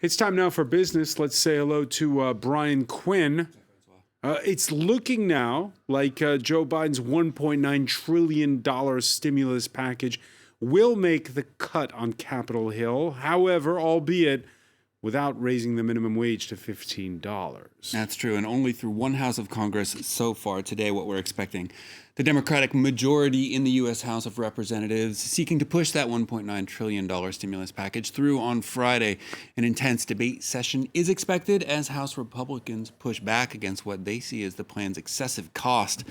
It's time now for business. Let's say hello to Brian Quinn. It's looking now like Joe Biden's $1.9 trillion stimulus package will make the cut on Capitol Hill. However, albeit without raising the minimum wage to $15. That's true, and only through one house of Congress so far today, what we're expecting. The Democratic majority in the U.S. House of Representatives seeking to push that $1.9 trillion stimulus package through on Friday. An intense debate session is expected as House Republicans push back against what they see as the plan's excessive cost.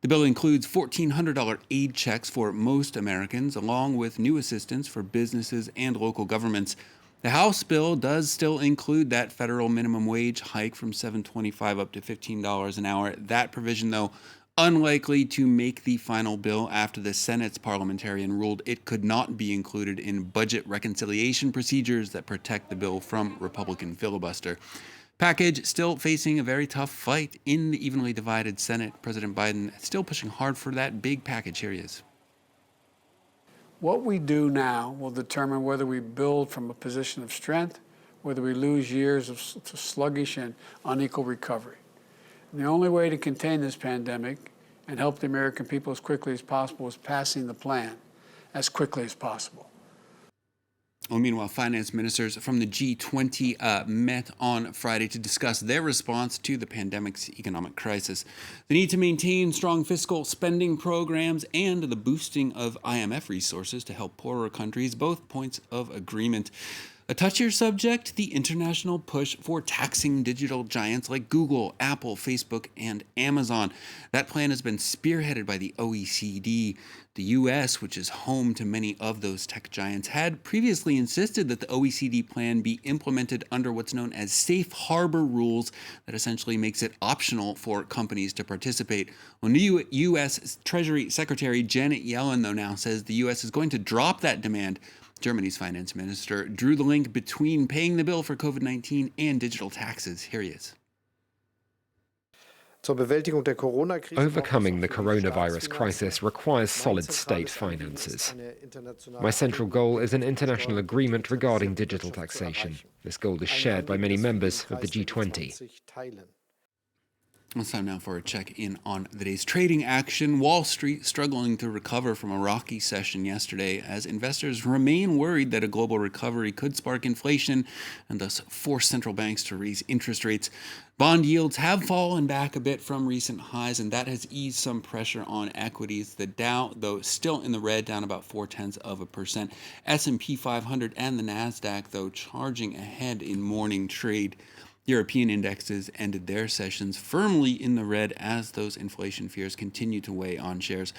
The bill includes $1,400 aid checks for most Americans, along with new assistance for businesses and local governments. The House bill does still include that federal minimum wage hike from $7.25 up to $15 an hour. That provision, though, unlikely to make the final bill after the Senate's parliamentarian ruled it could not be included in budget reconciliation procedures that protect the bill from Republican filibuster. Package still facing a very tough fight in the evenly divided Senate. President Biden still pushing hard for that big package. Here he is. What we do now will determine whether we build from a position of strength, whether we lose years of sluggish and unequal recovery. And the only way to contain this pandemic and help the American people as quickly as possible is passing the plan as quickly as possible. Well, meanwhile, finance ministers from the G20 met on Friday to discuss their response to the pandemic's economic crisis, the need to maintain strong fiscal spending programs, and the boosting of IMF resources to help poorer countries, both points of agreement. A touchier subject, the international push for taxing digital giants like Google, Apple, Facebook, and Amazon. That plan has been spearheaded by the OECD. The U.S., which is home to many of those tech giants, had previously insisted that the OECD plan be implemented under what's known as safe harbor rules that essentially makes it optional for companies to participate. Well, new U.S. Treasury Secretary Janet Yellen, though, now says the U.S. is going to drop that demand. Germany's finance minister drew the link between paying the bill for COVID-19 and digital taxes. Here he is. Overcoming the coronavirus crisis requires solid state finances. My central goal is an international agreement regarding digital taxation. This goal is shared by many members of the G20. It's time now for a check-in on the day's trading action. Wall Street struggling to recover from a rocky session yesterday as investors remain worried that a global recovery could spark inflation and thus force central banks to raise interest rates. Bond yields have fallen back a bit from recent highs, and that has eased some pressure on equities. The Dow, though, still in the red, down about 0.4%. S&P 500 and the Nasdaq, though, charging ahead in morning trade. European indexes ended their sessions firmly in the red as those inflation fears continue to weigh on shares.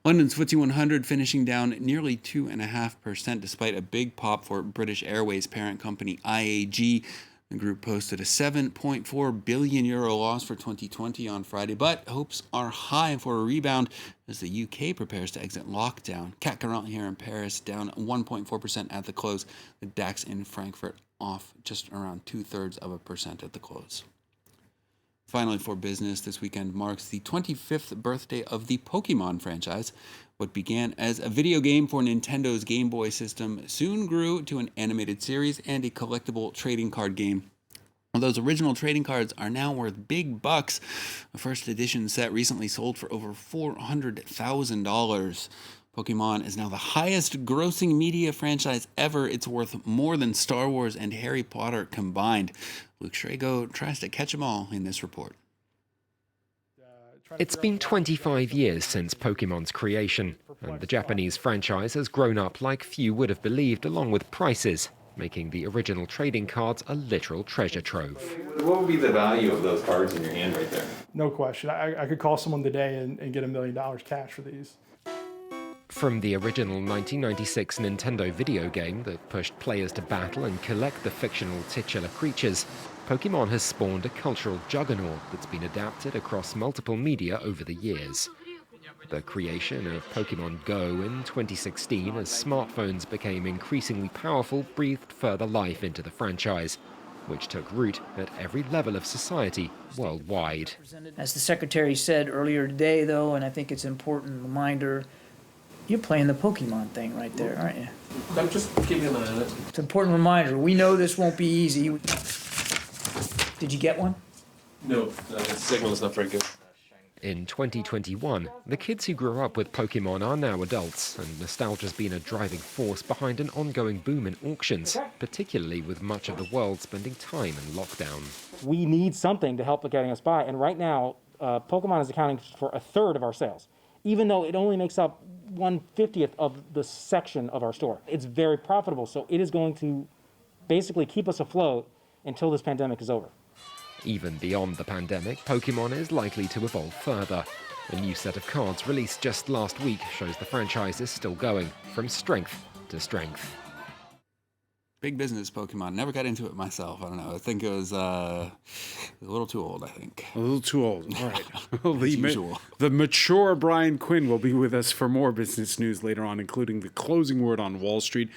London's FTSE 100 finishing down nearly 2.5% despite a big pop for British Airways parent company IAG. The group posted a €7.4 billion loss for 2020 on Friday, but hopes are high for a rebound as the UK prepares to exit lockdown. CAC 40 here in Paris down 1.4% at the close. The DAX in Frankfurt off just around 0.2% at the close. Finally, for business, this weekend marks the 25th birthday of the Pokemon franchise. What began as a video game for Nintendo's Game Boy system soon grew to an animated series and a collectible trading card game. Well, those original trading cards are now worth big bucks. A first edition set recently sold for over $400,000. Pokemon is now the highest grossing media franchise ever. It's worth more than Star Wars and Harry Potter combined. Luke Schrago tries to catch them all in this report. It's been 25 years since Pokemon's creation, and the Japanese franchise has grown up like few would have believed, along with prices, making the original trading cards a literal treasure trove. What would be the value of those cards in your hand right there? No question. I could call someone today and get $1 million cash for these. From the original 1996 Nintendo video game that pushed players to battle and collect the fictional titular creatures, Pokemon has spawned a cultural juggernaut that's been adapted across multiple media over the years. The creation of Pokemon Go in 2016 as smartphones became increasingly powerful breathed further life into the franchise, which took root at every level of society worldwide. As the Secretary said earlier today, though, and I think it's an important reminder, You're playing the Pokemon thing right there, aren't you? I'm just keeping an eye on it. It's an important reminder. We know this won't be easy. Did you get one? No, the signal's not very good. In 2021, the kids who grew up with Pokemon are now adults, and nostalgia's been a driving force behind an ongoing boom in auctions, particularly with much of the world spending time in lockdown. We need something to help getting us by, and right now, Pokemon is accounting for a third of our sales, even though it only makes up 1/50th of the section of our store. It's very profitable, so it is going to basically keep us afloat until this pandemic is over. Even beyond the pandemic, Pokemon is likely to evolve further. A new set of cards released just last week shows the franchise is still going from strength to strength. Big business Pokemon. Never got into it myself. I don't know. I think it was a little too old, I think. A little too old. All right. usual. The mature Brian Quinn will be with us for more business news later on, including the closing word on Wall Street.